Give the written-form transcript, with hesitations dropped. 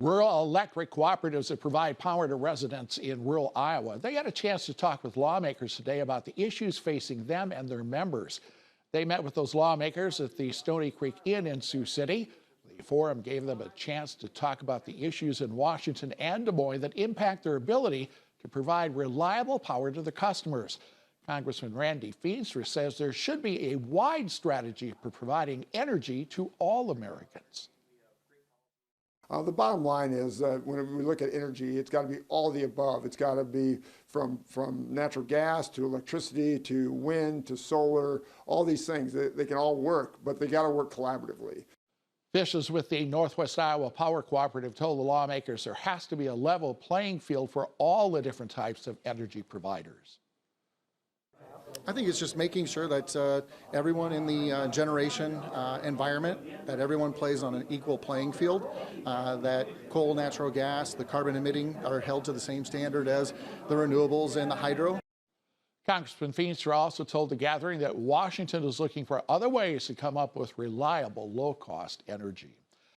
Rural Electric Cooperatives that provide power to residents in rural Iowa. They had a chance to talk with lawmakers today about the issues facing them and their members. They met with those lawmakers at the Stony Creek Inn in Sioux City. The forum gave them a chance to talk about the issues in Washington and Des Moines that impact their ability to provide reliable power to the customers. Congressman Randy Feenstra says there should be a wide strategy for providing energy to all Americans. The bottom line is that when we look at energy, it's got to be all the above. It's got to be from natural gas to electricity to wind to solar, all these things. They can all work, but they got to work collaboratively. Officials with the Northwest Iowa Power Cooperative told the lawmakers there has to be a level playing field for all the different types of energy providers. I think it's just making sure that everyone in the generation environment, that everyone plays on an equal playing field, that coal, natural gas, the carbon emitting are held to the same standard as the renewables and the hydro. Congressman Feenstra also told the gathering that Washington is looking for other ways to come up with reliable, low-cost energy.